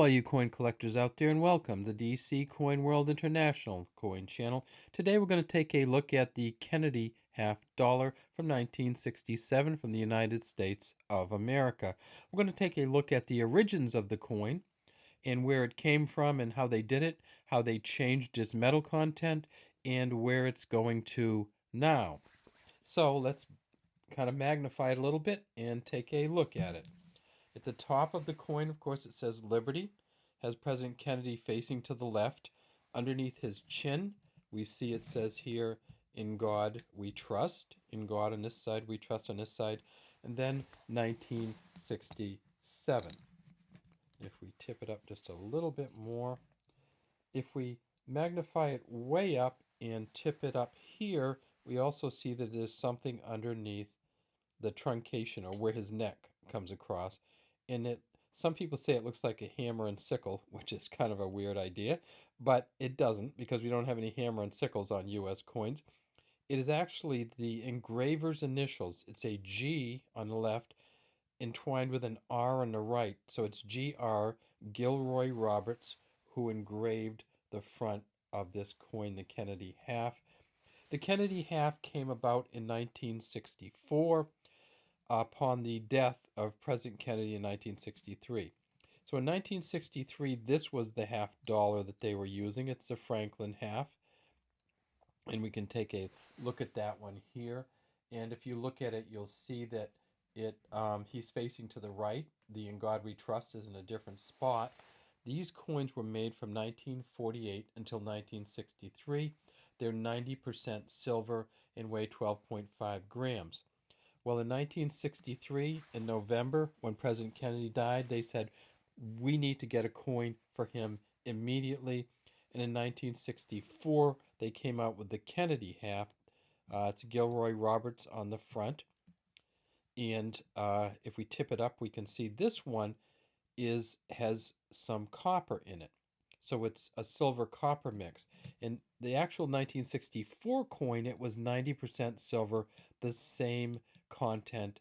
all you coin collectors out there, and welcome to the DC Coin World International Coin Channel. Today we're going to take a look at the Kennedy half dollar from 1967 from the United States of America. We're going to take a look at the origins of the coin and where it came from and how they did it, how they changed its metal content, and where it's going to now. So let's kind of magnify it a little bit and take a look at it. At the top of the coin, of course, it says Liberty, has President Kennedy facing to the left. Underneath his chin, we see it says here, "In God we trust." In God on this side, we trust on this side. And then 1967. If we tip it up just a little bit more, if we magnify it way up and tip it up here, we also see that there's something underneath the truncation, or where his neck comes across. And some people say it looks like a hammer and sickle, which is kind of a weird idea, but it doesn't, because we don't have any hammer and sickles on US coins. It is actually the engraver's initials. It's a G on the left entwined with an R on the right. So it's G.R. Gilroy Roberts, who engraved the front of this coin, the Kennedy half. The Kennedy half came about in 1964 upon the death of President Kennedy in 1963. So in 1963, this was the half dollar that they were using. It's the Franklin half. And we can take a look at that one here. And if you look at it, you'll see that he's facing to the right. The "In God We Trust" is in a different spot. These coins were made from 1948 until 1963. They're 90% silver and weigh 12.5 grams. Well, in 1963, in November, when President Kennedy died, they said, we need to get a coin for him immediately. And in 1964, they came out with the Kennedy half. It's Gilroy Roberts on the front. And if we tip it up, we can see this one has some copper in it. So it's a silver copper mix. In the actual 1964 coin, it was 90% silver, the same content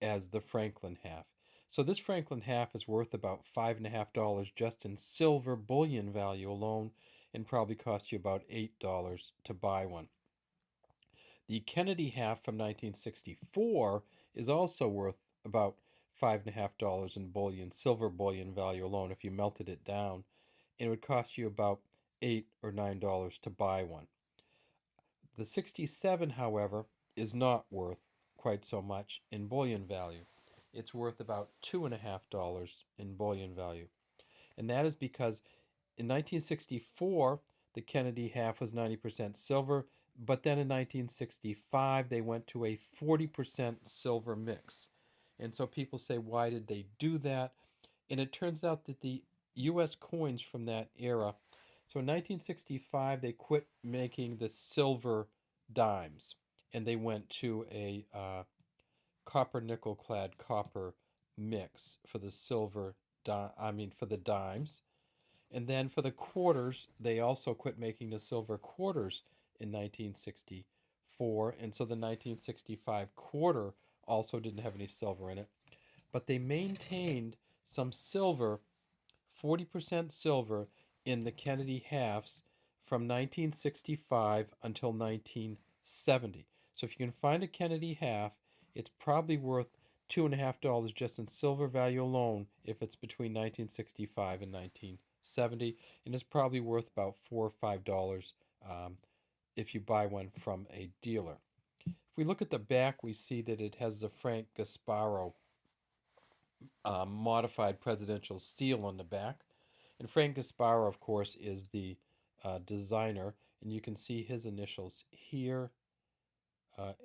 as the Franklin half. So this Franklin half is worth about $5.50 just in silver bullion value alone, and probably cost you about $8 to buy one. The Kennedy half from 1964 is also worth about $5.50 in bullion, silver bullion value alone, if you melted it down, and it would cost you about $8 or $9 to buy one. The 67, however, is not worth quite so much in bullion value. It's worth about $2.50 in bullion value. And that is because in 1964, the Kennedy half was 90% silver, but then in 1965, they went to a 40% silver mix. And so people say, why did they do that? And it turns out that the US coins from that era, so in 1965, they quit making the silver dimes, and they went to a copper nickel clad copper mix for the for the dimes. And then for the quarters, they also quit making the silver quarters in 1964, and so the 1965 quarter also didn't have any silver in it. But they maintained some silver, 40% silver, in the Kennedy halves from 1965 until 1970. So if you can find a Kennedy half, it's probably worth $2.50 just in silver value alone if it's between 1965 and 1970, and it's probably worth about $4 or $5 if you buy one from a dealer. If we look at the back, we see that it has the Frank Gasparro modified presidential seal on the back. And Frank Gasparro, of course, is the designer, and you can see his initials here,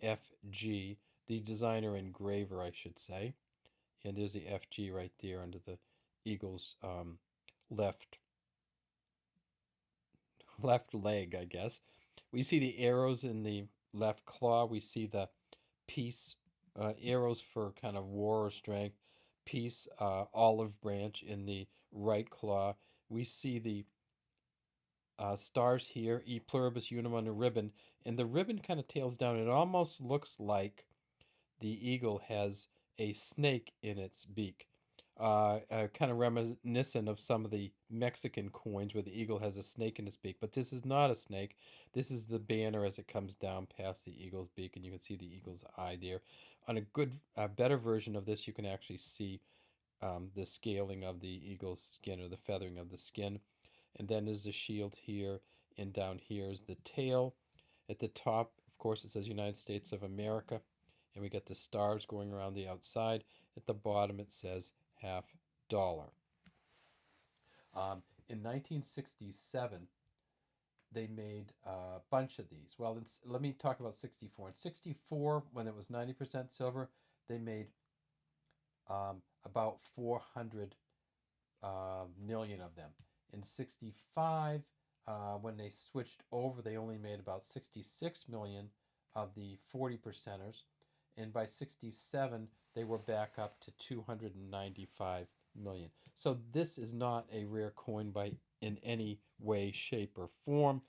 FG, the designer engraver, I should say. And there's the FG right there under the eagle's left leg, I guess. We see the arrows in the left claw. We see the peace arrows for kind of war or strength. Peace olive branch in the right claw. We see the stars here, E pluribus unum on the ribbon, and the ribbon kind of tails down. It almost looks like the eagle has a snake in its beak. kind of reminiscent of some of the Mexican coins where the eagle has a snake in its beak. But this is not a snake. This is the banner as it comes down past the eagle's beak, and you can see the eagle's eye there. On a better version of this, you can actually see the scaling of the eagle's skin or the feathering of the skin. And then there's the shield here, and down here is the tail. At the top, of course, it says United States of America, and we get the stars going around the outside. At the bottom, it says $50. In 1967, they made a bunch of these. Well, let me talk about 64. In 64, when it was 90% silver, they made about 400 million of them. In 65, when they switched over, they only made about 66 million of the 40 percenters. And by 67, they were back up to 295 million. So this is not a rare coin by in any way, shape, or form.